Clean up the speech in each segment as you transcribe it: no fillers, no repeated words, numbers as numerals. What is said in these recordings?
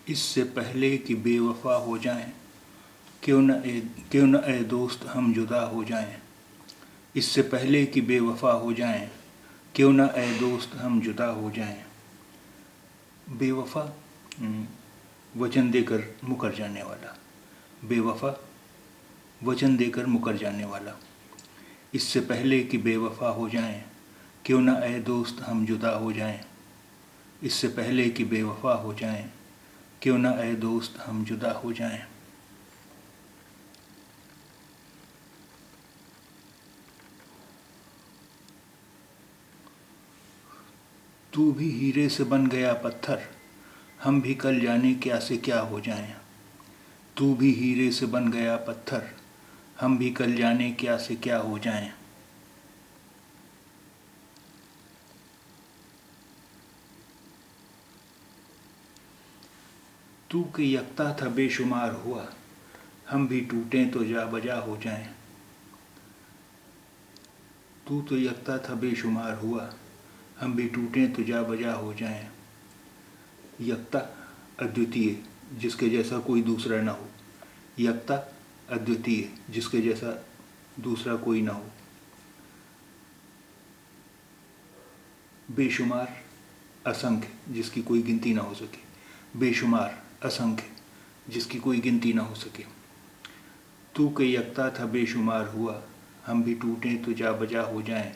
इससे पहले कि बेवफा हो जाएं, क्यों न ए दोस्त हम जुदा हो जाएं। इससे पहले कि बेवफा हो जाएं, क्यों न ए दोस्त हम जुदा हो जाएं। बेवफा वचन देकर मुकर जाने वाला। बेवफा वचन देकर मुकर जाने वाला। इससे पहले कि बेवफा हो जाएं, क्यों न ए दोस्त हम जुदा हो जाएं। इससे पहले कि बेवफा हो जाएं, क्यों न ए दोस्त हम जुदा हो जाएं। तू भी हीरे से बन गया पत्थर, हम भी कल जाने क्या से क्या हो जाएं। तू भी हीरे से बन गया पत्थर, हम भी कल जाने क्या से क्या हो जाएं। तू के यकता था बेशुमार हुआ, हम भी टूटें तो जा बजा हो जाएं। तू तो यकता था बेशुमार हुआ, हम भी टूटें तो जा बजा हो जाएं। यकता अद्वितीय, जिसके जैसा कोई दूसरा ना हो। यकता अद्वितीय, जिसके जैसा दूसरा कोई ना हो। बेशुमार असंख्य, जिसकी कोई गिनती ना हो सके। बेशुमार असंख्य, जिसकी कोई गिनती ना हो सके। तू के यकता था बेशुमार हुआ, हम भी टूटें तो जा बजा हो जाएं।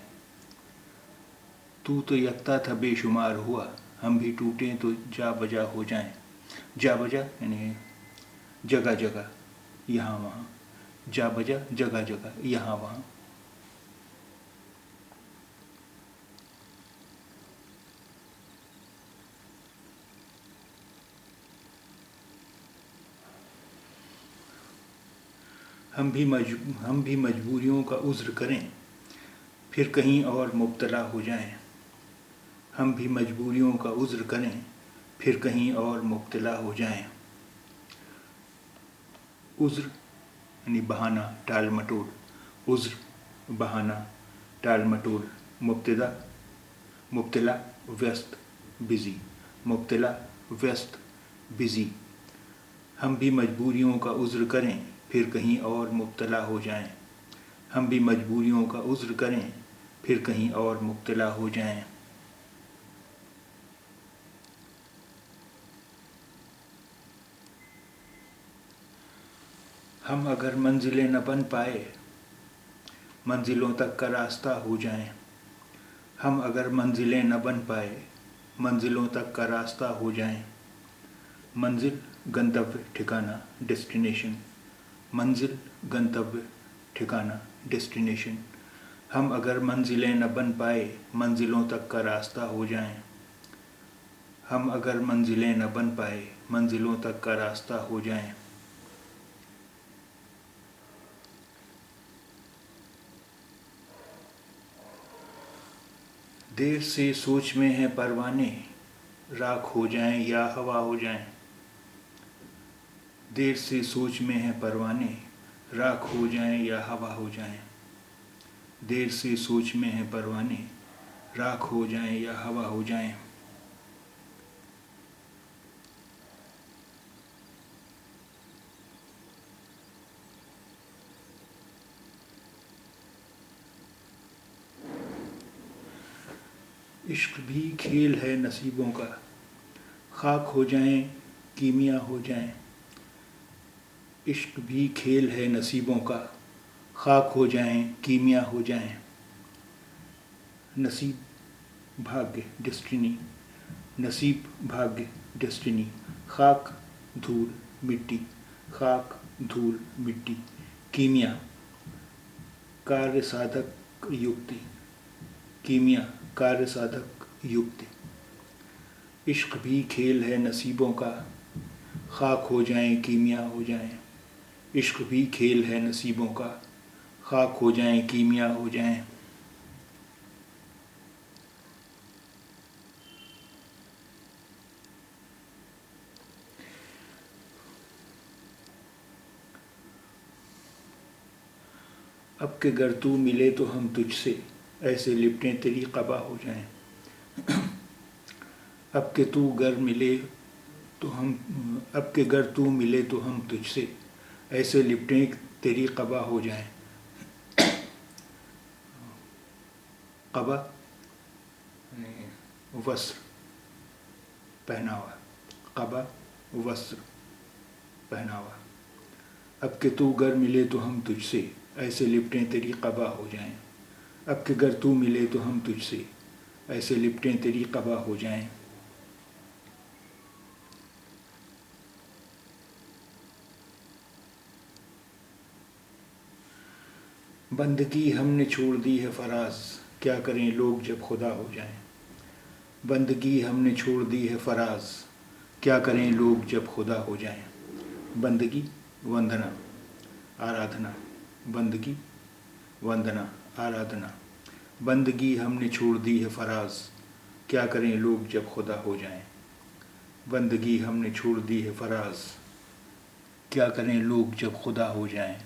तू तो यकता था बेशुमार हुआ, हम भी टूटें तो जा बजा हो जाएं। जा बजा यानी जगह जगह, यहाँ वहाँ। जा बजा जगह जगह, यहाँ वहाँ। हम भी मजबूरियों का उज़्र करें, फिर कहीं और मुब्तला हो जाएं। हम भी मजबूरियों का उज़्र करें, फिर कहीं और मुब्तला हो जाएं। उज़्र यानी बहाना, टाल मटोल। उज़्र बहाना, टाल मटोल। मुब्तला व्यस्त, बिज़ी। मुब्तला व्यस्त, बिज़ी। हम भी मजबूरियों का उज़्र करें, फिर कहीं और मुब्तला हो जाएं। हम भी मजबूरियों का उज़्र करें, फिर कहीं और मुब्तला हो जाएं। हम अगर मंजिलें न बन पाए, मंजिलों तक का रास्ता हो जाएं। हम अगर मंजिलें न बन पाए, मंजिलों तक का रास्ता हो जाएं। मंजिल गंतव्य ठिकाना, डेस्टिनेशन। मंजिल गंतव्य ठिकाना, डेस्टिनेशन। हम अगर मंजिलें न बन पाए, मंजिलों तक का रास्ता हो जाएं। हम अगर मंजिलें न बन पाए, मंजिलों तक का रास्ता हो जाएं। देर से सोच में है परवाने, राख हो जाएं या हवा हो जाएं। देर से सोच में है परवाने, राख हो जाएं या हवा हो जाएं। देर से सोच में है परवाने, राख हो जाएं या हवा हो जाएं। इश्क भी खेल है नसीबों का, खाक हो जाएं कीमिया हो जाएं। इश्क भी खेल है नसीबों का, खाक हो जाएं कीमिया हो जाएं। नसीब भाग्य, डेस्टिनी। नसीब भाग्य, डेस्टिनी। खाक धूल मिट्टी, खाक धूल मिट्टी। कीमिया कार्य साधक युक्ति। कीमिया कार्य साधक युक्ति। इश्क भी खेल है नसीबों का, खाक हो जाएं कीमिया हो जाएं। इश्क भी खेल है नसीबों का, खाक हो जाएं कीमिया हो जाएं। अब के गर तू मिले तो हम तुझसे, ऐसे लिपटें तेरी क़बा हो जाएं। अब के तू गर मिले तो हम अब के गर तू मिले तो हम तुझसे ऐसे लिपटें तेरी क़बा हो जाएं। क़बा वस्त्र पहनावा, क़बा वस्त्र पहनावा। अब के तू गर मिले तो हम तुझसे ऐसे लिपटें तेरी क़बा हो जाएं। अब के गर तू मिले तो हम तुझसे ऐसे लिपटें तेरी क़बा हो जाएं। बंदगी हमने छोड़ दी है फराज, क्या करें लोग जब खुदा हो जाएं। बंदगी हमने छोड़ दी है फराज, क्या करें लोग जब खुदा हो जाएं। बंदगी वंदना आराधना, बंदगी वंदना आराधना। बंदगी हमने छोड़ दी है फराज, क्या करें लोग जब खुदा हो जाएं। बंदगी हमने छोड़ दी है फराज, क्या करें लोग जब खुदा हो जाएं।